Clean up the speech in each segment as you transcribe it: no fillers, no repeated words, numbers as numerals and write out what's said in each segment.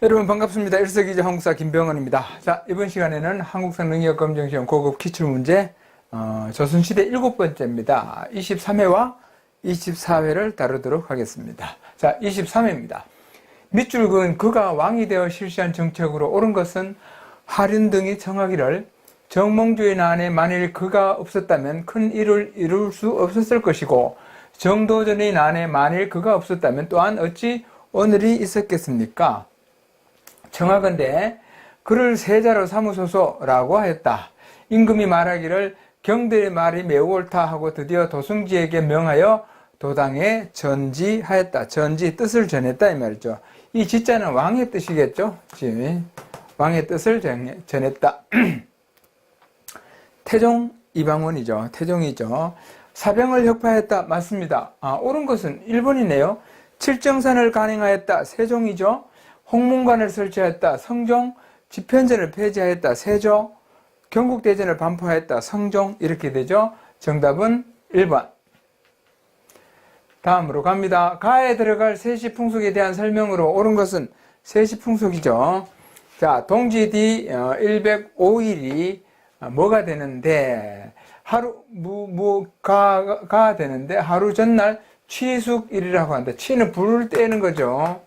여러분 반갑습니다. 일석이조 한국사 김병헌입니다. 자, 이번 시간에는 한국사 능력검정시험 고급 기출문제 조선시대 7번째입니다. 23회와 24회를 다루도록 하겠습니다. 자, 23회입니다. 밑줄 그은 그가 왕이 되어 실시한 정책으로 옳은 것은 하륜 등이 청하기를 정몽주의 난에 만일 그가 없었다면 큰 일을 이룰 수 없었을 것이고 정도전의 난에 만일 그가 없었다면 또한 어찌 오늘이 있었겠습니까? 청하건대 그를 세자로 삼으소서라고 하였다. 임금이 말하기를 경들의 말이 매우 옳다 하고 드디어 도승지에게 명하여 도당에 전지하였다. 전지 뜻을 전했다 이 말이죠. 이 지자는 왕의 뜻이겠죠. 왕의 뜻을 전했다. 태종 이방원이죠. 태종이죠. 사병을 혁파했다. 맞습니다. 옳은 것은 1번이네요. 칠정산을 간행하였다. 세종이죠. 홍문관을 설치하였다. 성종, 집현전을 폐지하였다. 세조, 경국대전을 반포하였다. 성종, 이렇게 되죠. 정답은 1번. 다음으로 갑니다. 가에 들어갈 세시풍속에 대한 설명으로 옳은 것은 세시풍속이죠. 자, 동지 뒤 105일이 뭐가 되는데 가 되는데 하루 전날 취숙일이라고 한다. 취는 불을 떼는 거죠.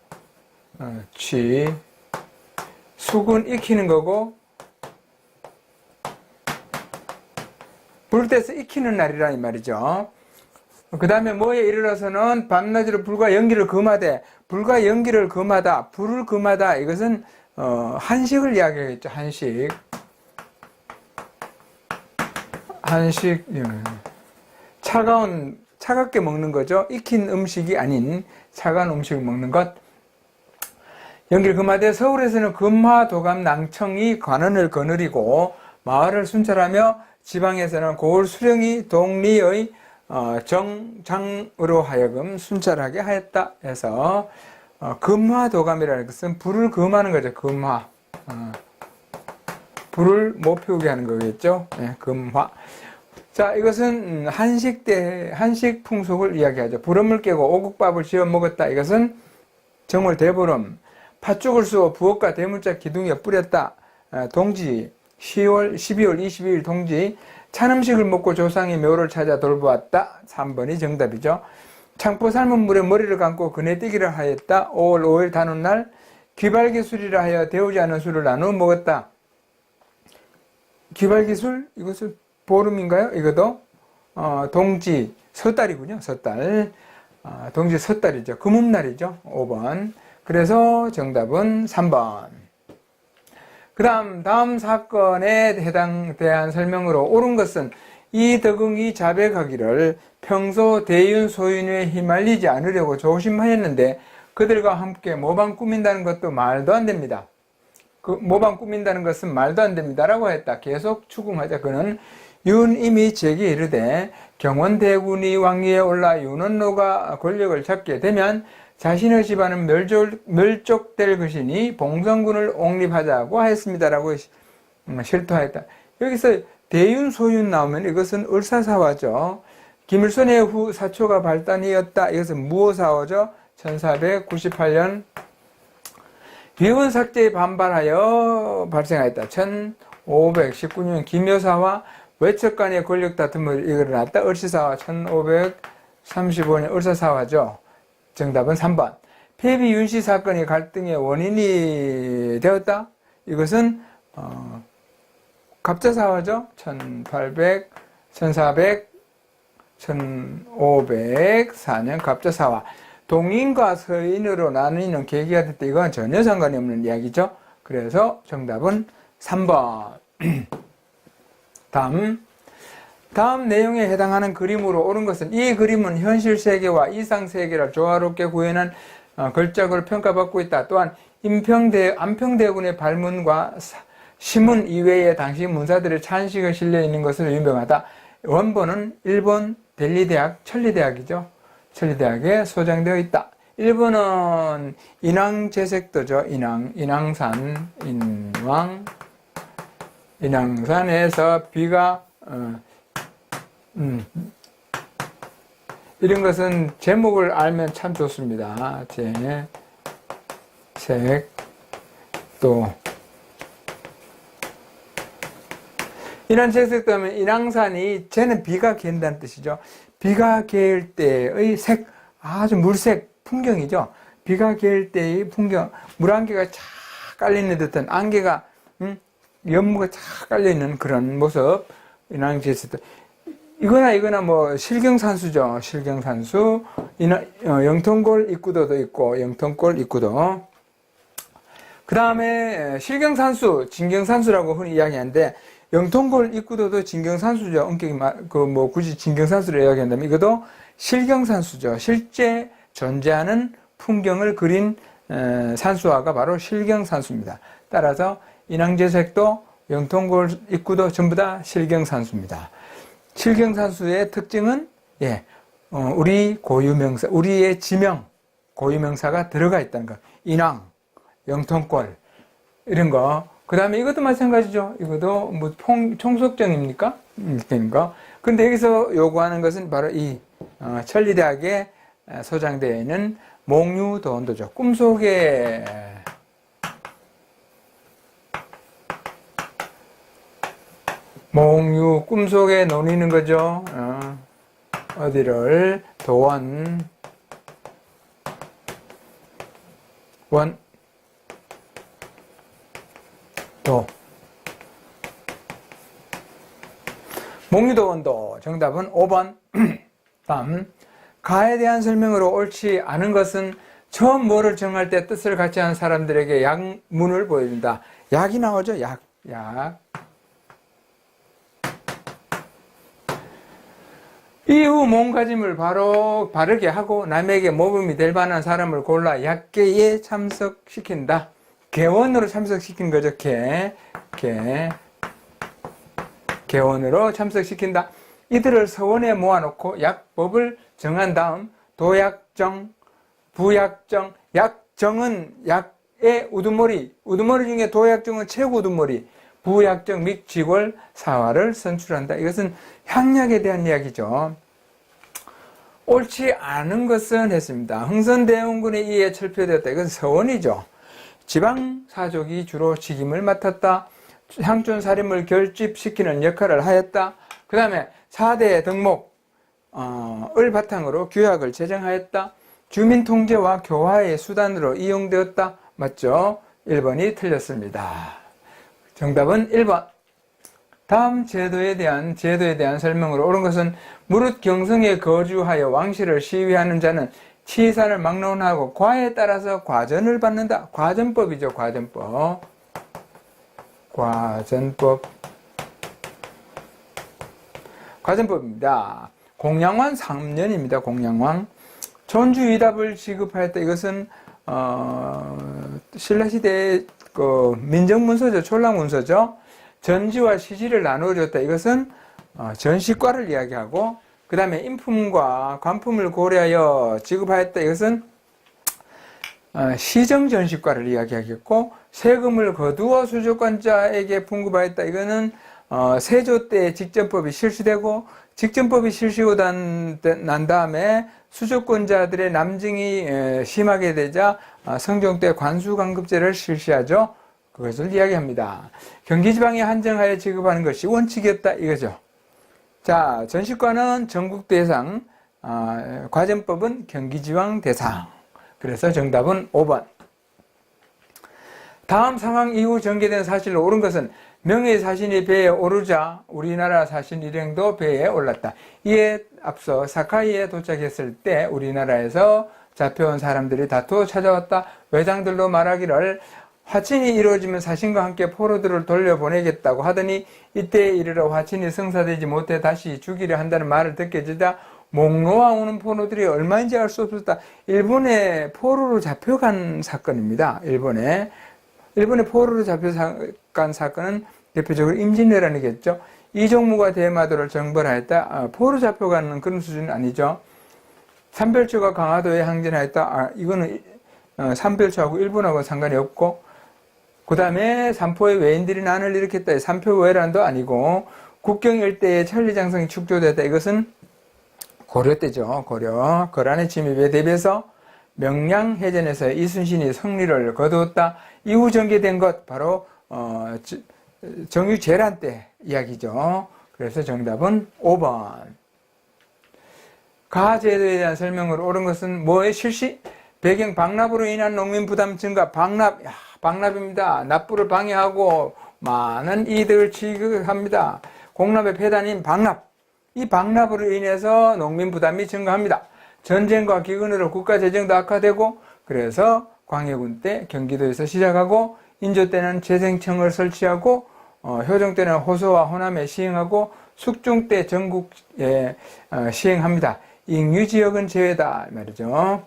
취, 숙은 익히는 거고 불 떼서 익히는 날이라 이 말이죠. 그 다음에 뭐에 이르러서는 밤낮으로 불과 연기를 금하되, 불과 연기를 금하다, 불을 금하다, 이것은 한식을 이야기하겠죠. 한식, 차갑게 먹는 거죠. 익힌 음식이 아닌 차가운 음식을 먹는 것. 연기를 금하되 서울에서는 금화, 도감, 낭청이 관원을 거느리고 마을을 순찰하며 지방에서는 고을 수령이 동리의 정장으로 하여금 순찰하게 하였다 해서 금화, 도감이라는 것은 불을 금하는 거죠. 금화. 불을 못 피우게 하는 거겠죠. 네, 금화. 자, 이것은 한식 풍속을 이야기하죠. 부름을 깨고 오곡밥을 지어 먹었다. 이것은 정월 대보름. 팥죽을 쏘어 부엌과 대문짝 기둥에 뿌렸다. 동지 12월 22일 동지 찬 음식을 먹고 조상의 묘를 찾아 돌보았다. 3번이 정답이죠. 창포 삶은 물에 머리를 감고 그네 뛰기를 하였다. 5월 5일 다눈날 귀발기술이라 하여 데우지 않은 술을 나누어 먹었다. 귀발기술? 이것은 보름인가요? 이것도 동지 섣달이군요. 섣달. 동지 섣달이죠. 금음날이죠. 5번. 그래서 정답은 3번. 그 다음 사건에 대한 설명으로 옳은 것은 이덕응이 자백하기를 평소 대윤 소윤에 휘말리지 않으려고 조심하였는데 그들과 함께 모방 꾸민다는 것도 말도 안 됩니다. 그 모방 꾸민다는 것은 말도 안 됩니다라고 했다. 계속 추궁하자. 그는 윤임이 제게 이르되 경원대군이 왕위에 올라 윤원로가 권력을 잡게 되면 자신의 집안은 멸족될 것이니 봉성군을 옹립하자고 하였습니다라고 실토하였다. 여기서 대윤 소윤 나오면 이것은 을사사화죠. 김일손의 후 사초가 발단이었다. 이것은 무오사화죠. 1498년 위원 삭제에 반발하여 발생하였다. 1519년 김여사와 외척 간의 권력 다툼을 일어났다. 을시사화 1535년 을사사화죠. 정답은 3번. 폐비 윤씨 사건이 갈등의 원인이 되었다. 이것은 갑자사화죠. 1504년 갑자사화. 동인과 서인으로 나뉘는 계기가 됐다. 이건 전혀 상관이 없는 이야기죠. 그래서 정답은 3번. 다음 내용에 해당하는 그림으로 옳은 것은 이 그림은 현실 세계와 이상 세계를 조화롭게 구현한 걸작으로 평가받고 있다. 또한 안평대군의 발문과 시문 이외에 당시 문사들의 찬식이 실려 있는 것으로 유명하다. 원본은 일본 델리대학, 천리대학이죠. 천리대학에 소장되어 있다. 1번은 인왕제색도죠. 인왕산에서 비가 이런 것은 제목을 알면 참 좋습니다. 색, 또 인왕제색도 하면 인왕산이 쟤는 비가 개인다는 뜻이죠. 비가 개일 때의 색, 아주 물색 풍경이죠. 비가 개일 때의 풍경, 물안개가 쫙 깔려있는 듯한 안개가 연무가 쫙 깔려있는 그런 모습. 인왕제색도 이거나 뭐 실경산수죠. 실경산수. 영통골 입구도도 있고 영통골 입구도. 그 다음에 실경산수, 진경산수라고 흔히 이야기하는데 영통골 입구도도 진경산수죠. 엄격히 굳이 진경산수를 이야기한다면 이것도 실경산수죠. 실제 존재하는 풍경을 그린 산수화가 바로 실경산수입니다. 따라서 인왕제색도 영통골 입구도 전부 다 실경산수입니다. 실경산수의 특징은 우리 고유명사, 우리의 지명, 고유명사가 들어가 있다는 거. 인왕, 영통골 이런 거. 그 다음에 이것도 마찬가지죠. 이것도 뭐 총속정입니까? 그러니까. 근데 여기서 요구하는 것은 바로 이 천리대학에 소장되어 있는 몽유도원도죠. 꿈속에 몽유, 꿈속에 논이는 거죠. 어디를 도원 도 몽유도원도. 정답은 5번. 다음, 가에 대한 설명으로 옳지 않은 것은 처음 뭐를 정할 때 뜻을 같이 하는 사람들에게 약문을 보여준다. 약이 나오죠. 약. 이후 몸가짐을 바르게 하고 남에게 모범이 될 만한 사람을 골라 약계에 참석시킨다. 개원으로 참석시킨 거죠. 개원으로 참석시킨다. 이들을 서원에 모아놓고 약법을 정한 다음 도약정, 부약정, 약정은 약의 우두머리 중에 도약정은 최고 우두머리, 부약정 및 직월 사화를 선출한다. 이것은 향약에 대한 이야기죠. 옳지 않은 것은 했습니다. 흥선대원군에 의해 철폐되었다. 이건 서원이죠. 지방사족이 주로 직임을 맡았다. 향촌살림을 결집시키는 역할을 하였다. 그 다음에 4대 덕목을 바탕으로 규약을 제정하였다. 주민통제와 교화의 수단으로 이용되었다. 맞죠? 1번이 틀렸습니다. 정답은 1번. 다음 제도에 대한 설명으로 옳은 것은 무릇 경성에 거주하여 왕실을 시위하는 자는 치산을 막론하고 과에 따라서 과전을 받는다. 과전법이죠. 과전법입니다. 공양왕 3년입니다. 공양왕. 존주위답을 지급하였다. 이것은 신라시대의 민정문서죠. 촐랑문서죠. 전지와 시지를 나누어줬다. 이것은 전시과를 이야기하고, 그 다음에 인품과 관품을 고려하여 지급하였다. 이것은 시정전시과를 이야기하겠고, 세금을 거두어 수조권자에게 분급하였다. 이거는 세조 때 직전법이 실시되고, 직전법이 실시고 난 다음에 수조권자들의 남증이 심하게 되자 성종 때 관수관급제를 실시하죠. 그것을 이야기합니다. 경기지방에 한정하여 지급하는 것이 원칙이었다 이거죠. 자, 전시과는 전국 대상, 과전법은 경기지방 대상. 그래서 정답은 5번. 다음 상황 이후 전개된 사실로 옳은 것은 명의사신이 배에 오르자 우리나라 사신 일행도 배에 올랐다. 이에 앞서 사카이에 도착했을 때 우리나라에서 잡혀온 사람들이 다투어 찾아왔다. 외장들로 말하기를 화친이 이루어지면 사신과 함께 포로들을 돌려보내겠다고 하더니 이때에 이르러 화친이 성사되지 못해 다시 죽이려 한다는 말을 듣게 되자 목 놓아오는 포로들이 얼마인지 알 수 없었다. 일본에 포로로 잡혀간 사건입니다. 일본에 포로로 잡혀간 사건은 대표적으로 임진왜란이겠죠. 이종무가 대마도를 정벌하였다. 포로 잡혀가는 그런 수준은 아니죠. 삼별초가 강화도에 항전하였다. 이거는 삼별초하고 일본하고 상관이 없고, 그 다음에 삼포의 외인들이 난을 일으켰다. 삼표외란도 아니고, 국경 일대에 천리장성이 축조되었다. 이것은 고려 때죠. 거란의 침입에 대비해서 명량해전에서 이순신이 승리를 거두었다. 이후 전개된 것 바로 정유재란 때 이야기죠. 그래서 정답은 5번. 가제도에 대한 설명으로 옳은 것은 뭐의 실시? 배경 방납으로 인한 농민 부담 증가. 방납입니다. 납부를 방해하고 많은 이득을 취급합니다. 공납의 폐단인 방납. 이 방납으로 인해서 농민 부담이 증가합니다. 전쟁과 기근으로 국가 재정도 악화되고, 그래서 광해군 때 경기도에서 시작하고, 인조 때는 재생청을 설치하고, 효종 때는 호소와 호남에 시행하고, 숙종 때 전국에 시행합니다. 잉유지역은 제외다 말이죠.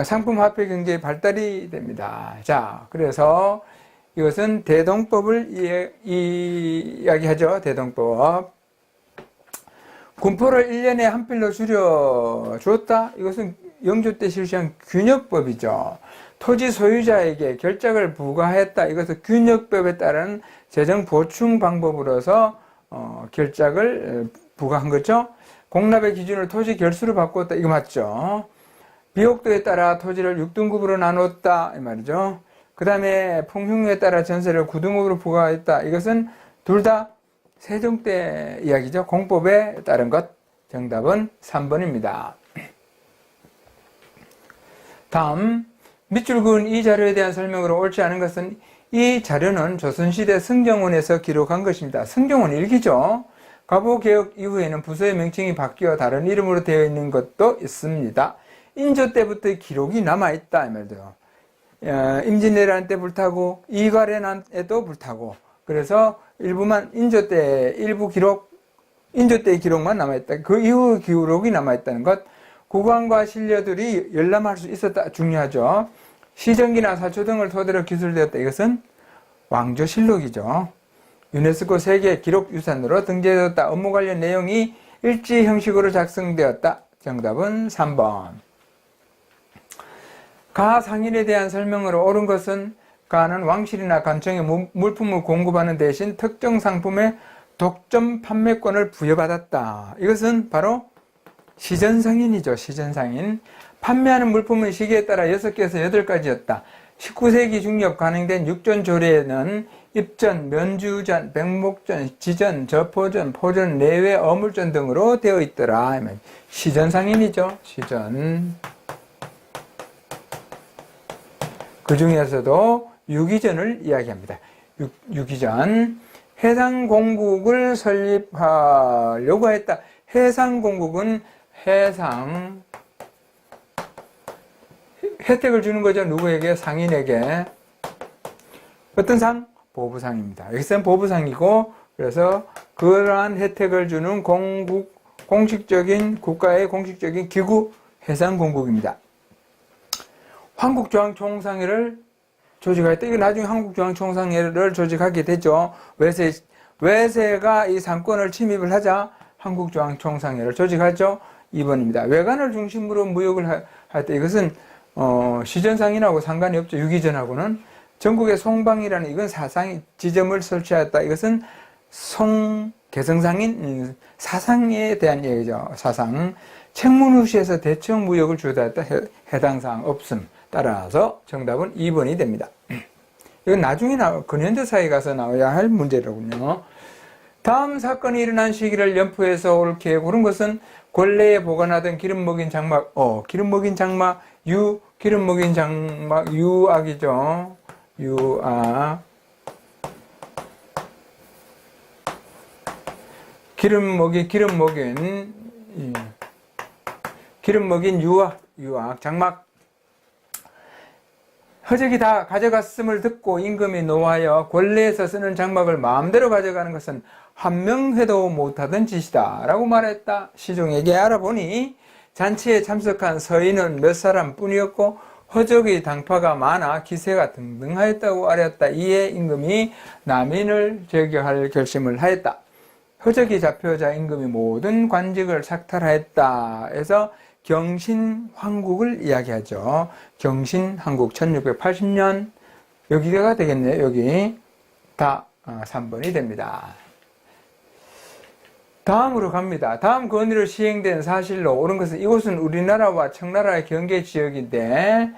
상품 화폐 경제의 발달이 됩니다. 자, 그래서 이것은 대동법을 이야기하죠. 대동법. 군포를 1년에 한 필로 줄여줬다. 이것은 영조 때 실시한 균역법이죠. 토지 소유자에게 결작을 부과했다. 이것은 균역법에 따른 재정 보충 방법으로서 결작을 부과한 거죠. 공납의 기준을 토지 결수로 바꿨다. 이거 맞죠? 비옥도에 따라 토지를 6등급으로 나눴다. 이 말이죠. 그 다음에 풍흉에 따라 전세를 9등급으로 부과했다. 이것은 둘 다 세종 때 이야기죠. 공법에 따른 것. 정답은 3번입니다. 다음, 밑줄 그은 이 자료에 대한 설명으로 옳지 않은 것은 이 자료는 조선시대 승정원에서 기록한 것입니다. 승정원 일기죠. 가보개혁 이후에는 부서의 명칭이 바뀌어 다른 이름으로 되어 있는 것도 있습니다. 인조 때부터 기록이 남아있다. 이 말이죠. 임진왜란 때 불타고 이괄해난에도 불타고, 그래서 일부만 인조 때 일부 기록, 인조 때의 기록만 남아있다. 그 이후 기록이 남아있다는 것. 국왕과 신료들이 열람할 수 있었다. 중요하죠. 시정기나 사초 등을 토대로 기술되었다. 이것은 왕조실록이죠. 유네스코 세계 기록유산으로 등재되었다. 업무 관련 내용이 일지 형식으로 작성되었다. 정답은 3번. 가상인에 대한 설명으로 옳은 것은 가는 왕실이나 관청에 물품을 공급하는 대신 특정 상품의 독점 판매권을 부여받았다. 이것은 바로 시전상인이죠. 시전상인. 판매하는 물품은 시기에 따라 6개에서 8가지였다. 19세기 중엽 간행된 육전조례에는 입전, 면주전, 백목전, 지전, 저포전, 포전, 내외, 어물전 등으로 되어 있더라. 시전상인이죠. 시전. 그 중에서도 유기전을 이야기합니다. 유기전. 해상공국을 설립하려고 했다. 해상공국은 혜택을 주는 거죠. 누구에게? 상인에게. 어떤 상? 보부상입니다. 여기서는 보부상이고, 그래서 그러한 혜택을 주는 공식적인 국가의 공식적인 기구, 해상공국입니다. 한국중앙총상회를 조직하였다. 이거 나중에 한국중앙총상회를 조직하게 되죠. 외세가 이 상권을 침입을 하자 한국중앙총상회를 조직하죠. 2번입니다. 외관을 중심으로 무역을 할 때 이것은 시전상인하고 상관이 없죠. 유기전하고는. 전국에 송방이라는 이건 사상 지점을 설치하였다. 이것은 개성상인 사상에 대한 얘기죠. 사상. 책문후시에서 대청 무역을 주도했다. 해당 사항 없음. 따라서 정답은 2번이 됩니다. 이건 나중에 근현대사에 가서 나와야 할 문제로군요. 다음 사건이 일어난 시기를 연포해서 옳게 고른 것은 권례에 보관하던 기름 먹인 장막, 기름 먹인 장막, 기름 먹인 장막, 유악이죠. 유악. 기름 먹인 유악, 장막. 허적이 다 가져갔음을 듣고 임금이 노하여 권례에서 쓰는 장막을 마음대로 가져가는 것은 한명해도 못하던 짓이다 라고 말했다. 시종에게 알아보니 잔치에 참석한 서인은 몇 사람 뿐이었고 허적의 당파가 많아 기세가 등등하였다고 알았다. 이에 임금이 남인을 제거할 결심을 하였다. 허적이 잡혀자 임금이 모든 관직을 삭탈하였다. 해서 경신황국을 이야기하죠. 경신황국 1680년. 여기가 되겠네요. 여기 다 3번이 됩니다. 다음으로 갑니다. 다음 건의로 시행된 사실로 옳은 것은 이곳은 우리나라와 청나라의 경계 지역인데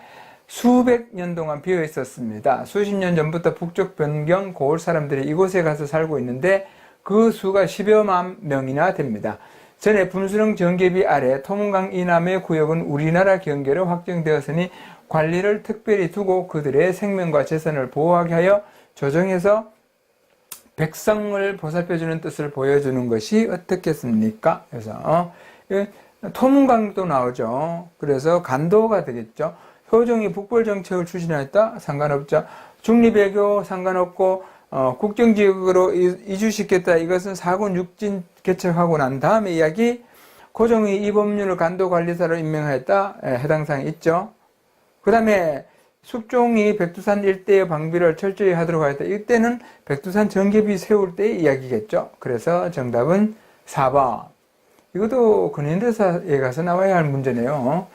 수백 년 동안 비어 있었습니다. 수십 년 전부터 북쪽 변경 고을 사람들이 이곳에 가서 살고 있는데 그 수가 10여만 명이나 됩니다. 전에 분수령 정계비 아래 토문강 이남의 구역은 우리나라 경계로 확정되었으니 관리를 특별히 두고 그들의 생명과 재산을 보호하게 하여 조정해서 백성을 보살펴주는 뜻을 보여주는 것이 어떻겠습니까? 그래서 토문강도 나오죠. 그래서 간도가 되겠죠. 효종이 북벌정책을 추진하였다? 상관없죠. 중립외교 상관없고 국정지역으로 이주시켰다. 이것은 사군 육진 개척하고 난 다음에 이야기. 고종이 이 법률을 간도관리사로 임명하였다. 해당 사항이 있죠. 그 다음에 숙종이 백두산 일대의 방비를 철저히 하도록 하였다. 이때는 백두산 정계비 세울 때의 이야기겠죠. 그래서 정답은 4번. 이것도 근현대사에 가서 나와야 할 문제네요.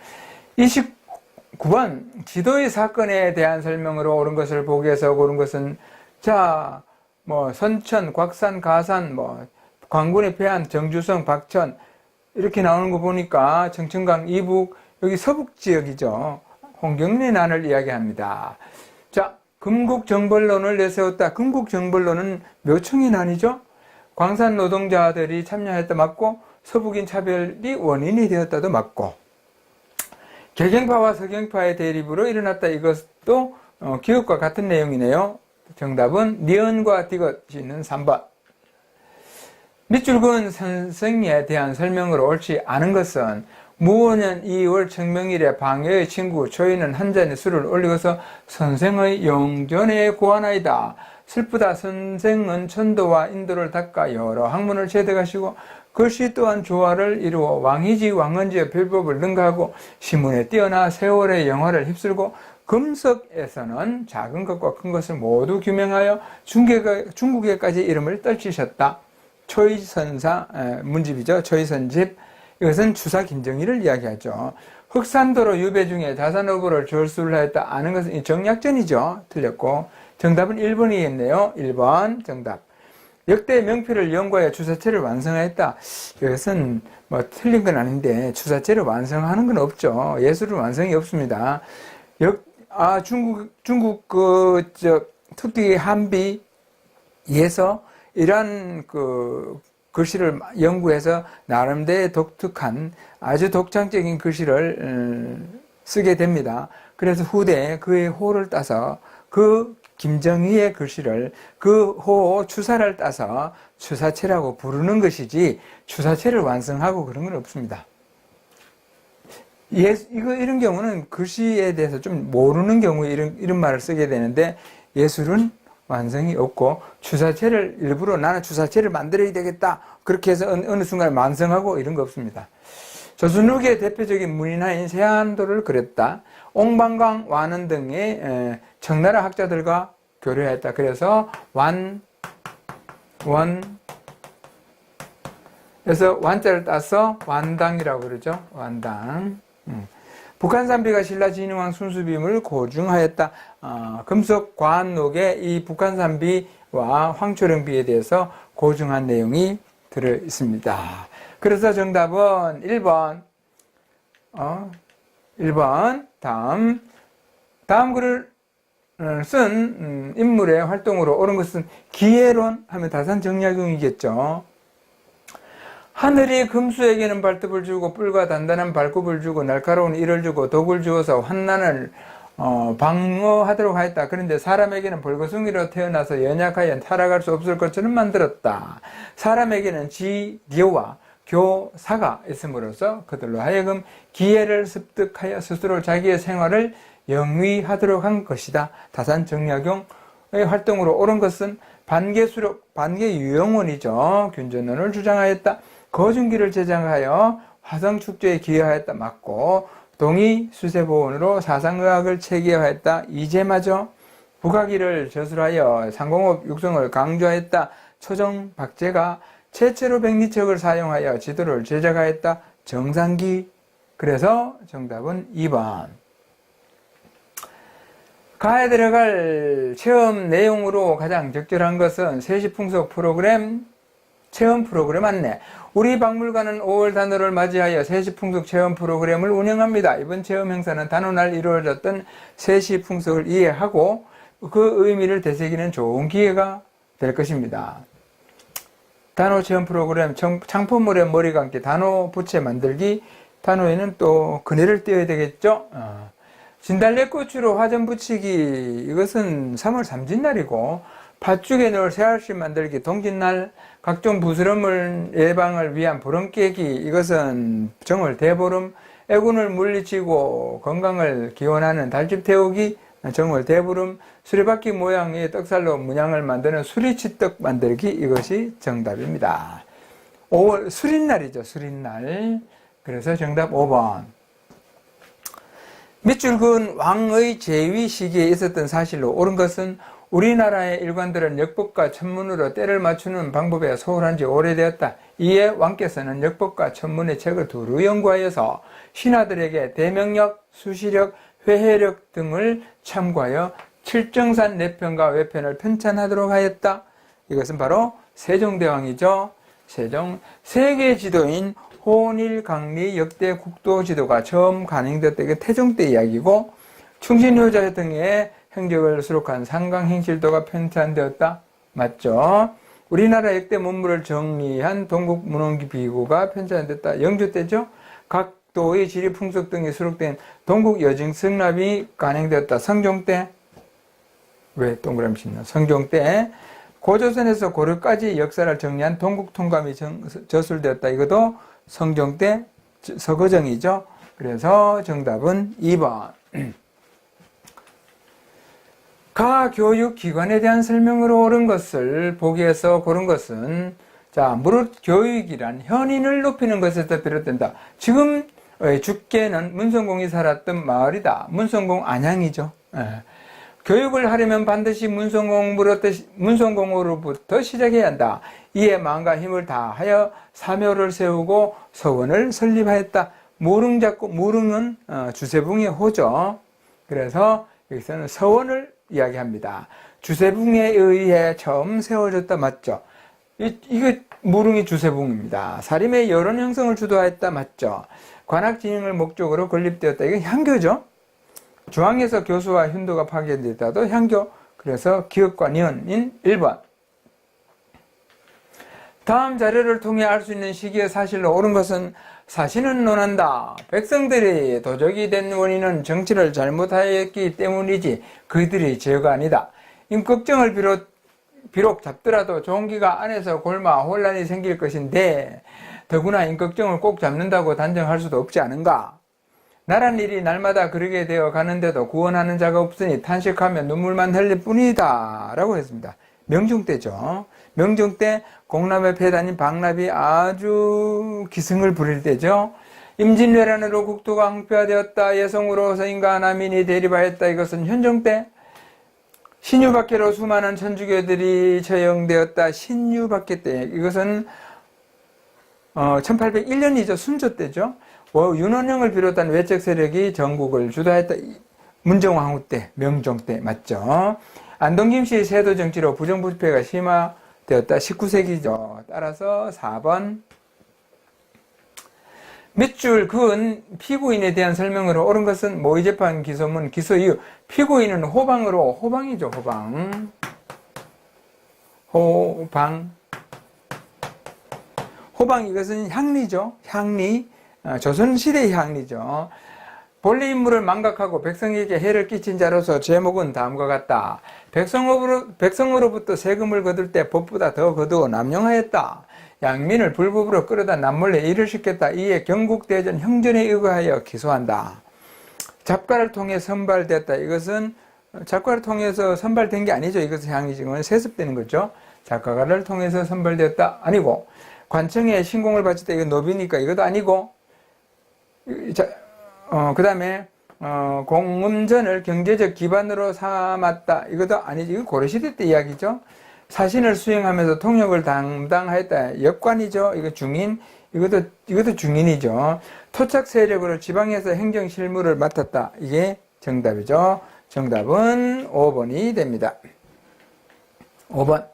29번 지도의 사건에 대한 설명으로 옳은 것을 보기에서 고른 것은 자, 선천, 곽산, 가산, 광군의 패한, 정주성, 박천 이렇게 나오는 거 보니까 청천강 이북 여기 서북 지역이죠. 홍경래 난을 이야기합니다. 자, 금국정벌론을 내세웠다. 금국정벌론은 묘청의 난이죠. 광산 노동자들이 참여했다 맞고 서북인 차별이 원인이 되었다도 맞고 개경파와 서경파의 대립으로 일어났다. 이것도 기업과 같은 내용이네요. 정답은 니은과 디귿이 있는 3번. 밑줄 선생에 대한 설명으로 옳지 않은 것은 무오년 2월 청명일에 방여의 친구 초인은 한 잔의 술을 올리고서 선생의 영전에 고하나이다. 슬프다. 선생은 천도와 인도를 닦아 여러 학문을 체득하시고 글씨 또한 조화를 이루어 왕이지 왕언지의 별법을 능가하고 시문에 뛰어나 세월의 영화를 휩쓸고 금석에서는 작은 것과 큰 것을 모두 규명하여 중국에까지 이름을 떨치셨다. 초이선사 문집이죠. 초이선집. 이것은 추사 김정일을 이야기하죠. 흑산도로 유배 중에 자산어부를 절수를 하였다. 아는 것은 정약전이죠. 틀렸고 정답은 1번이겠네요. 1번 정답. 역대 명필을 연구하여 주사체를 완성하였다. 이것은 틀린 건 아닌데 주사체를 완성하는 건 없죠. 예술은 완성이 없습니다. 중국 특히 한비에서 이러한 글씨를 연구해서 나름대로 독특한 아주 독창적인 글씨를 쓰게 됩니다. 그래서 후대에 그의 호를 따서 김정희의 글씨를 그 호 추사를 따서 추사체라고 부르는 것이지 추사체를 완성하고 그런 건 없습니다. 이런 경우는 글씨에 대해서 좀 모르는 경우에 이런 말을 쓰게 되는데 예술은 완성이 없고 추사체를 일부러 나는 추사체를 만들어야 되겠다 그렇게 해서 어느 순간 완성하고 이런 거 없습니다. 조선후기의 대표적인 문인화인 세안도를 그렸다. 옹방강, 완원 등의 청나라 학자들과 교류했다. 그래서 그래서 완자를 따서 완당이라고 그러죠. 완당. 북한산비가 신라진흥왕 순수빔을 고증하였다. 금속 과한록에 이 북한산비와 황초령비에 대해서 고증한 내용이 들어 있습니다. 그래서 정답은 1번. 1번. 다음 글을 쓴 인물의 활동으로 옳은 것은 기해론 하면 다산정약용이겠죠. 하늘이 금수에게는 발톱을 주고 뿔과 단단한 발굽을 주고 날카로운 이를 주고 독을 주어서 환난을 방어하도록 하였다. 그런데 사람에게는 벌거숭이로 태어나서 연약하여 살아갈 수 없을 것처럼 만들었다. 사람에게는 지교와 교사가 있음으로써 그들로 하여금 기회를 습득하여 스스로 자기의 생활을 영위하도록 한 것이다. 다산정약용의 활동으로 옳은 것은 반계유영원이죠. 균전론을 주장하였다. 거중기를 제작하여 화성축제에 기여하였다. 맞고 동의 수세보원으로 사상의학을 체계화했다. 이재마죠. 북학위를 저술하여 상공업 육성을 강조하였다. 초정 박제가 최초로 백리척을 사용하여 지도를 제작하였다. 정상기. 그래서 정답은 2번. 가에 들어갈 체험 내용으로 가장 적절한 것은 세시풍속 프로그램 체험 프로그램 안내. 우리 박물관은 5월 단오를 맞이하여 세시풍속 체험 프로그램을 운영합니다. 이번 체험 행사는 단오날 이루어졌던 세시풍속을 이해하고 그 의미를 되새기는 좋은 기회가 될 것입니다. 단오 체험 프로그램, 창포물에 머리 감기, 단오 부채 만들기, 단오에는 또 그네를 띄어야 되겠죠. 진달래꽃으로 화전 붙이기, 이것은 3월 삼진날이고, 팥죽에 넣을 새알씨 만들기, 동짓날, 각종 부스럼을 예방을 위한 보름 깨기, 이것은 정월 대보름, 애군을 물리치고 건강을 기원하는 달집 태우기, 정월 대보름, 수레바퀴 모양의 떡살로 문양을 만드는 수리치떡 만들기, 이것이 정답입니다. 5월 수린날이죠. 수린날. 그래서 정답 5번. 밑줄 그은 왕의 재위 시기에 있었던 사실로 옳은 것은 우리나라의 일관들은 역법과 천문으로 때를 맞추는 방법에 소홀한 지 오래되었다. 이에 왕께서는 역법과 천문의 책을 두루 연구하여서 신하들에게 대명력, 수시력, 회해력 등을 참고하여 칠정산 내편과 외편을 편찬하도록 하였다. 이것은 바로 세종대왕이죠. 세계 지도인 혼일강리 역대 국도 지도가 처음 간행되었다. 이게 태종 때 이야기고, 충신효자 등의 행적을 수록한 상강행실도가 편찬되었다. 맞죠? 우리나라 역대 문물을 정리한 동국문헌기비구가 편찬됐다. 영조 때죠? 각 도의 지리 풍속 등이 수록된 동국여정승납이 간행되었다. 성종 때? 왜 동그라미 쳤나? 성종 때 고조선에서 고려까지 역사를 정리한 동국통감이 저술되었다. 이것도 성종 때 서거정이죠. 그래서 정답은 2번. 가교육기관에 대한 설명으로 옳은 것을 보기에서 고른 것은, 자, 무릇 교육이란 현인을 높이는 것에서 비롯된다. 지금 죽게는 문성공이 살았던 마을이다. 문성공 안양이죠. 교육을 하려면 반드시 문성공으로부터 시작해야 한다. 이에 마음과 힘을 다하여 사묘를 세우고 서원을 설립하였다. 무릉은 주세붕의 호죠. 그래서 여기서는 서원을 이야기합니다. 주세붕에 의해 처음 세워졌다. 맞죠? 이게 무릉이 주세붕입니다. 사림의 여론 형성을 주도하였다. 맞죠? 관학 진행을 목적으로 건립되었다. 이건 향교죠. 중앙에서 교수와 훈도가 파견됐다도 향교. 그래서 기업과 니은인 1번. 다음 자료를 통해 알 수 있는 시기의 사실로 옳은 것은, 사신은 논한다. 백성들이 도적이 된 원인은 정치를 잘못하였기 때문이지 그들이 죄가 아니다. 임꺽정을 비록 잡더라도 종기가 안에서 골마 혼란이 생길 것인데 더구나 임꺽정을 꼭 잡는다고 단정할 수도 없지 않은가. 나란 일이 날마다 그러게 되어 가는데도 구원하는 자가 없으니 탄식하며 눈물만 흘릴 뿐이다 라고 했습니다. 명종 때죠. 명종 때 공납의 폐단인 박납이 아주 기승을 부릴 때죠. 임진왜란으로 국토가 황폐화되었다. 예성으로 서인과 남인이 대립하였다. 이것은 현종 때. 신유박해로 수많은 천주교들이 처형되었다. 신유박해 때. 이것은 1801년이죠. 순조 때죠. 윤원영을 비롯한 외적 세력이 전국을 주도했다. 문정왕후 때, 명종 때 맞죠. 안동김씨의 세도 정치로 부정부패가 심화되었다. 19세기죠. 따라서 4번. 밑줄 그은 피고인에 대한 설명으로 옳은 것은 모의재판 기소문 기소 이유. 피고인은 호방이죠. 호방 이것은 향리죠. 향리. 조선시대의 향리죠. 본래 인물을 망각하고 백성에게 해를 끼친 자로서 제목은 다음과 같다. 백성으로부터 세금을 거둘 때 법보다 더 거두어 남용하였다. 양민을 불법으로 끌어다 남몰래 일을 시켰다. 이에 경국대전 형전에 의거하여 기소한다. 잡과를 통해 선발됐다. 이것은 잡과를 통해서 선발된 게 아니죠. 이것은 향리증은 세습되는 거죠. 잡과를 통해서 선발되었다. 아니고, 관청에 신공을 바쳤다. 이건 노비니까 이것도 아니고, 그 다음에 공음전을 경제적 기반으로 삼았다. 이것도 아니지. 이거 고려시대 때 이야기죠. 사신을 수행하면서 통역을 담당하였다. 역관이죠. 이거 중인. 이것도 중인이죠. 토착 세력으로 지방에서 행정 실무를 맡았다. 이게 정답이죠. 정답은 5번이 됩니다. 5번.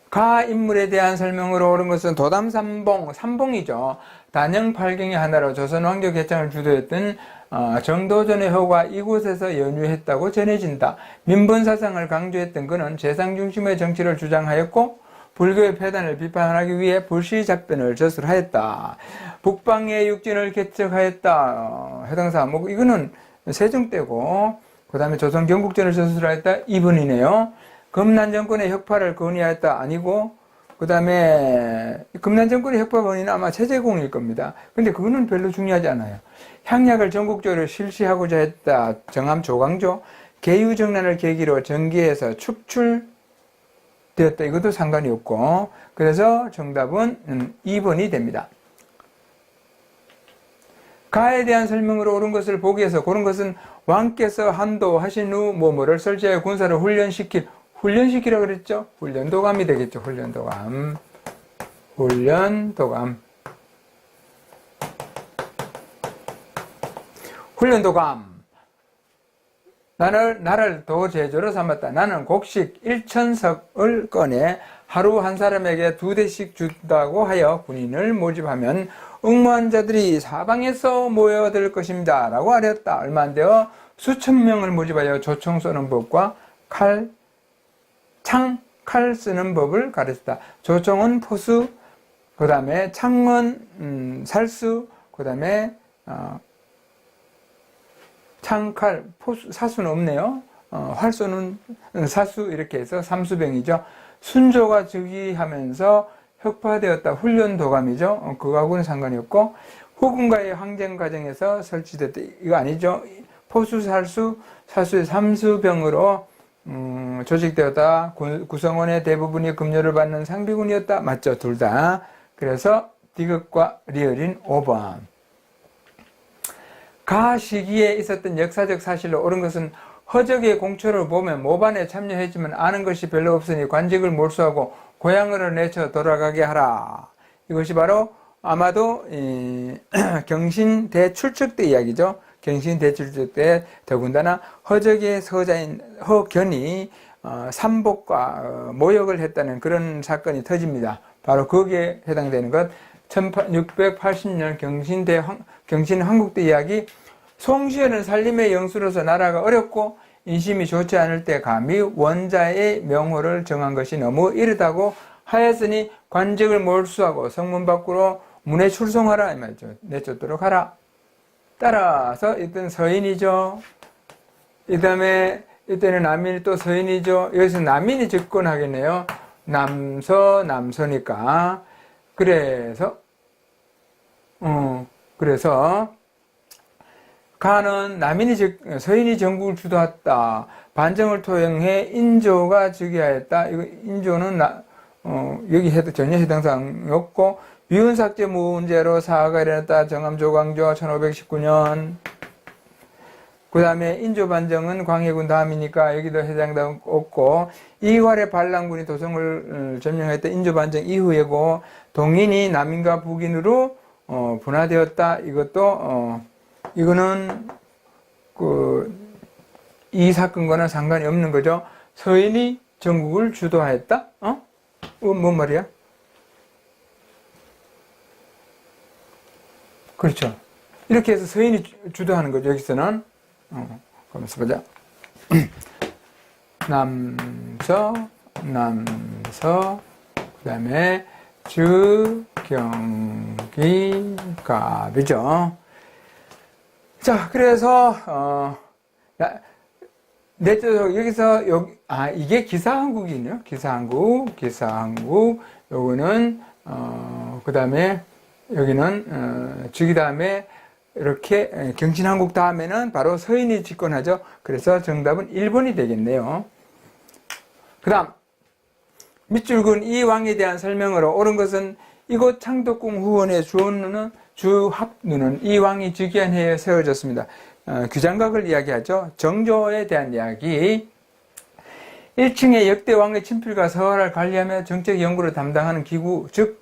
가 인물에 대한 설명으로 옳은 것은 도담삼봉, 삼봉이죠. 단영팔경의 하나로 조선 왕조 개창을 주도했던 정도전의 효가 이곳에서 연유했다고 전해진다. 민본사상을 강조했던 그는 재상 중심의 정치를 주장하였고 불교의 폐단을 비판하기 위해 불시잡변을 저술하였다. 북방의 육진을 개척하였다. 해당사 이거는 세종 때고 그 다음에 조선 경국전을 저술하였다. 이분이네요. 금난 정권의 혁파를 건의하였다. 아니고 그 다음에 금난 정권의 혁파 건의는 아마 최재공일 겁니다. 근데 그거는 별로 중요하지 않아요. 향약을 전국적으로 실시하고자 했다. 정함 조광조 계유정난을 계기로 정계에서 축출되었다. 이것도 상관이 없고 그래서 정답은 2번이 됩니다. 가에 대한 설명으로 옳은 것을 보기에서 고른 것은 왕께서 한도하신 후 뭐뭐를 설치하여 군사를 훈련시키라 그랬죠? 훈련도감이 되겠죠. 훈련도감. 나를 도제조로 삼았다. 나는 곡식 1,000석을 꺼내 하루 한 사람에게 2대씩 준다고 하여 군인을 모집하면 응모한 자들이 사방에서 모여들 것입니다. 라고 하였다. 얼마 안 되어 수천 명을 모집하여 조총 쏘는 법과 칼 쓰는 법을 가르쳤다. 조총은 포수, 그 다음에 창은 살수, 그 다음에 창칼, 포수, 사수는 없네요. 활쏘는 사수 이렇게 해서 삼수병이죠. 순조가 즉위하면서 혁파되었다. 훈련도감이죠. 그거하고는 상관이 없고 후군과의 항쟁 과정에서 설치됐다. 이거 아니죠. 포수, 살수, 사수의 삼수병으로 조직되었다. 구성원의 대부분이 급료를 받는 상비군이었다. 맞죠? 둘 다. 그래서 디귿과 리을인 5번. 가 시기에 있었던 역사적 사실로 옳은 것은 허적의 공초를 보면 모반에 참여했지만 아는 것이 별로 없으니 관직을 몰수하고 고향으로 내쳐 돌아가게 하라. 이것이 바로 아마도 경신 대출척 때 이야기죠. 경신 대출척 때 더군다나 허적의 서자인 허견이 삼복과 모욕을 했다는 그런 사건이 터집니다. 바로 거기에 해당되는 것 1680년 경신 한국대 이야기. 송시현은 살림의 영수로서 나라가 어렵고 인심이 좋지 않을 때 감히 원자의 명호를 정한 것이 너무 이르다고 하였으니 관직을 몰수하고 성문 밖으로 문에 출송하라 이 말이죠. 내쫓도록 하라. 따라서 이때는 서인이죠. 이 다음에 이때는 남인이 또 서인이죠. 여기서 남인이 집권하겠네요. 남서니까. 그래서 가는 서인이 전국을 주도했다. 반정을 토행해 인조가 즉위하였다. 이거 인조는 여기 전혀 해당사항이 없고 유은삭제 문제로 사화가 일어났다. 정함 조광조 1519년. 그 다음에 인조 반정은 광해군 다음이니까 여기도 해당도 없고 이활의 반란군이 도성을 점령했다. 인조 반정 이후이고 동인이 남인과 북인으로 분화되었다. 이거는 이 사건과는 상관이 없는 거죠. 서인이 전국을 주도하였다? 뭔 말이야? 그렇죠. 이렇게 해서 서인이 주도하는 거죠. 여기서는. 가만있어 보자. 남서, 그 다음에 주, 경기, 갑이죠. 자, 그래서, 여기서, 이게 기사한국이네요. 기사한국. 요거는, 그 다음에, 여기는, 주기 다음에, 이렇게, 경신한국 다음에는 바로 서인이 집권하죠. 그래서 정답은 1번이 되겠네요. 그 다음, 밑줄근 이 왕에 대한 설명으로 옳은 것은 이곳 창덕궁 후원의 주합루는 이 왕이 즉위한 해에 세워졌습니다. 규장각을 이야기하죠. 정조에 대한 이야기. 1층에 역대 왕의 친필과 서화를 관리하며 정책 연구를 담당하는 기구, 즉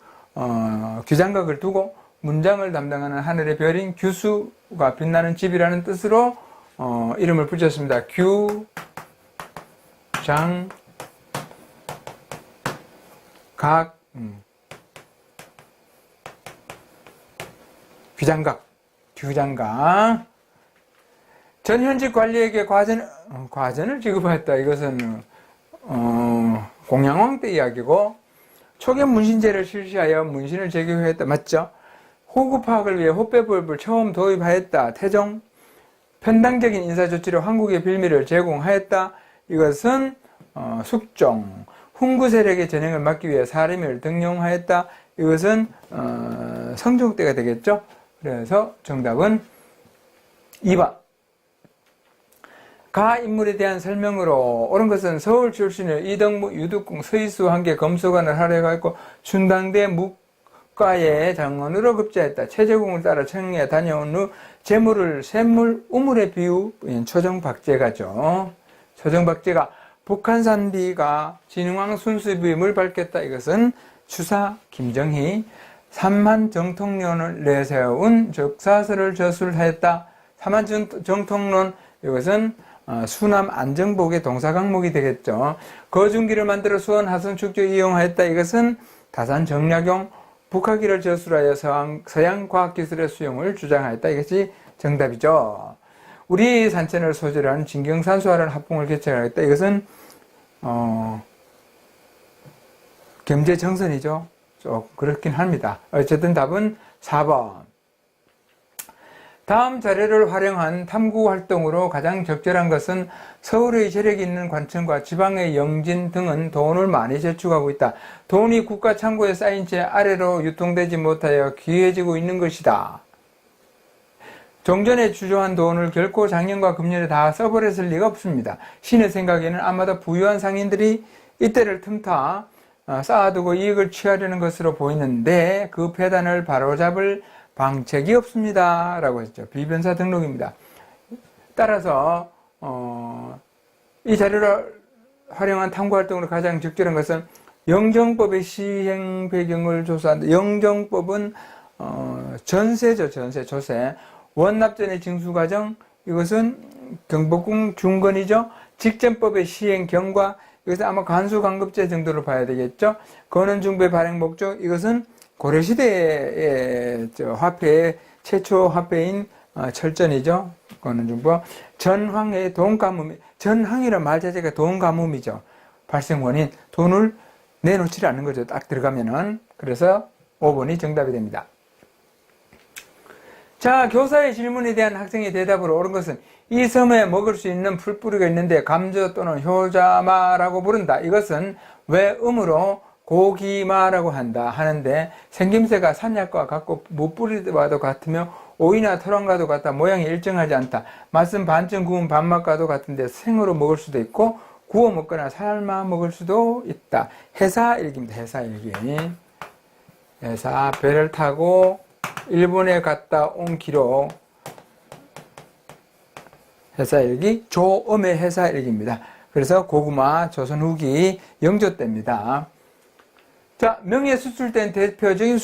규장각을 두고 문장을 담당하는 하늘의 별인 규수가 빛나는 집이라는 뜻으로 이름을 붙였습니다. 규장 각, 규장각. 전현직 관리에게 과전을 지급하였다. 이것은, 공양왕 때 이야기고, 초기 문신제를 실시하여 문신을 제기했다. 맞죠? 호구 파악을 위해 호빼법을 처음 도입하였다. 태종. 편당적인 인사조치로 한국의 빌미를 제공하였다. 이것은 숙종. 훈구 세력의 전횡을 막기 위해 사림을 등용하였다. 이것은 성종 때가 되겠죠. 그래서 정답은 2번. 가 인물에 대한 설명으로 옳은 것은 서울 출신의 이덕무, 유득궁, 서희수 함께 검소관을 하려고 춘당대 묵과의 장원으로 급제했다. 최재궁을 따라 청에 다녀온 후 재물을 샘물, 우물에 비운 초정박제가죠. 초정박제가 북한산비가 진흥왕 순수비임을 밝혔다. 이것은 추사 김정희. 삼한정통론을 내세운 적사서를 저술하였다. 삼한정통론, 이것은 수남 안정복의 동사 강목이 되겠죠. 거중기를 만들어 수원 하선 축제에 이용하였다. 이것은 다산 정약용. 북학기를 저술하여 서양 과학기술의 수용을 주장하였다. 이것이 정답이죠. 우리 산천을 소재로 한 진경산수화라는 합봉을 개최하였다. 이것은 겸재정선이죠. 좀 그렇긴 합니다. 어쨌든 답은 4번. 다음 자료를 활용한 탐구 활동으로 가장 적절한 것은 서울의 재력이 있는 관청과 지방의 영진 등은 돈을 많이 저축하고 있다. 돈이 국가 창고에 쌓인 채 아래로 유통되지 못하여 귀해지고 있는 것이다. 종전에 주조한 돈을 결코 작년과 금년에 다 써버렸을 리가 없습니다. 신의 생각에는 아마도 부유한 상인들이 이때를 틈타 쌓아두고 이익을 취하려는 것으로 보이는데 그 폐단을 바로잡을 방책이 없습니다. 라고 했죠. 비변사 등록입니다. 따라서 이 자료를 활용한 탐구활동으로 가장 적절한 것은 영정법의 시행 배경을 조사한다. 영정법은 전세죠. 조세. 원납전의 징수과정, 이것은 경복궁 중건이죠. 직전법의 시행 경과, 이것은 아마 관수관급제 정도로 봐야 되겠죠. 건원중부의 발행 목적, 이것은 고려시대의 화폐의 최초 화폐인 철전이죠. 건원중부. 전황의 돈가뭄, 전황이란 말 자체가 돈가뭄이죠. 발생 원인, 돈을 내놓지 않는 거죠. 딱 들어가면은. 그래서 5번이 정답이 됩니다. 자, 교사의 질문에 대한 학생의 대답으로 옳은 것은 이 섬에 먹을 수 있는 풀뿌리가 있는데 감저 또는 효자마라고 부른다. 이것은 왜 음으로 고기마라고 하는데 생김새가 산약과 같고 무뿌리와도 같으며 오이나 토랑과도 같다. 모양이 일정하지 않다. 맛은 반쯤 구운 밥맛과도 같은데 생으로 먹을 수도 있고 구워 먹거나 삶아 먹을 수도 있다. 해사일기입니다. 해사일기. 해사 배를 타고 일본에 갔다 온 기록. 해사일기 조음의 해사일기입니다. 그래서 고구마 조선 후기 영조 때입니다. 자, 명예수출된 대표적인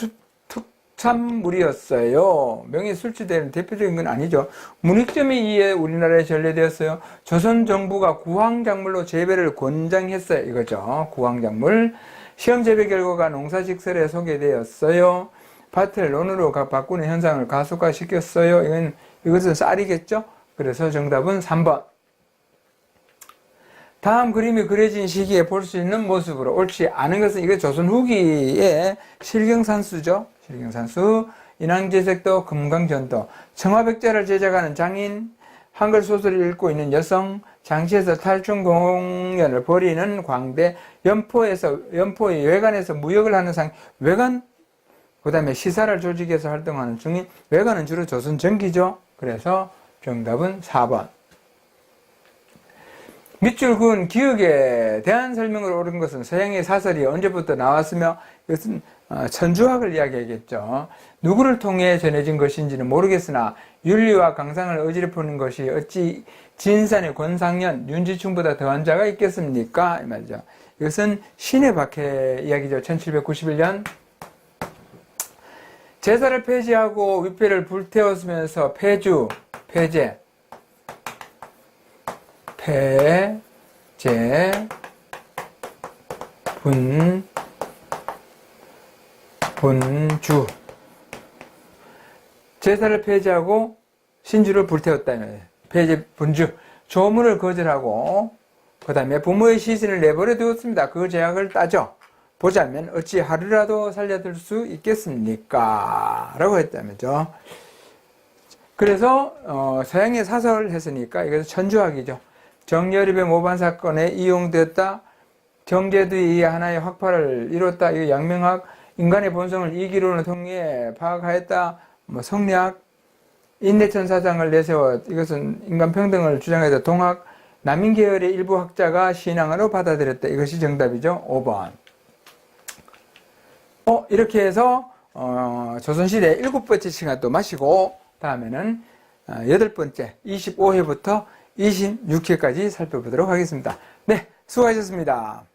특산물이었어요. 명예수출된 대표적인 건 아니죠. 문익점에 의해 우리나라에 전래되었어요. 조선 정부가 구황작물로 재배를 권장했어요. 이거죠. 구황작물. 시험 재배 결과가 농사직설에 소개되었어요. 밭을 논으로 바꾸는 현상을 가속화시켰어요. 이것은 쌀이겠죠? 그래서 정답은 3번. 다음 그림이 그려진 시기에 볼 수 있는 모습으로 옳지 않은 것은 이거 조선 후기의 실경산수죠. 실경산수, 인왕제색도, 금강전도, 청화백자를 제작하는 장인, 한글 소설을 읽고 있는 여성, 장시에서 탈춤 공연을 벌이는 광대, 연포의 외관에서 무역을 하는 외관, 그 다음에 시사를 조직해서 활동하는 중인, 외관은 주로 조선 전기죠. 그래서 정답은 4번. 밑줄 그은 기억에 대한 설명을 옳은 것은 서양의 사설이 언제부터 나왔으며 이것은 천주학을 이야기하겠죠. 누구를 통해 전해진 것인지는 모르겠으나 윤리와 강상을 어지럽히는 것이 어찌 진산의 권상년, 윤지충보다 더한 자가 있겠습니까? 이 말이죠. 이것은 신의 박해 이야기죠. 1791년. 제사를 폐지하고 위패를 불태웠으면서 폐제, 본주. 제사를 폐지하고 신주를 불태웠다. 폐지, 본주. 조문을 거절하고, 그 다음에 부모의 시신을 내버려 두었습니다. 그 죄악을 따져 보자면 어찌 하루라도 살려둘 수 있겠습니까? 라고 했다면죠. 그래서 서양의 사설을 했으니까 이것은 천주학이죠. 정여립의 모반 사건에 이용되었다. 정제도에 의해 하나의 확파를 이뤘다. 이 양명학, 인간의 본성을 이기론을 통해 파악하였다. 성리학, 인내천 사상을 내세워 이것은 인간 평등을 주장해서 동학, 남인 계열의 일부 학자가 신앙으로 받아들였다. 이것이 정답이죠. 5번. 이렇게 해서 조선시대 7번째 시간 또 마시고 다음에는 8번째 25회부터 26회까지 살펴보도록 하겠습니다. 네, 수고하셨습니다.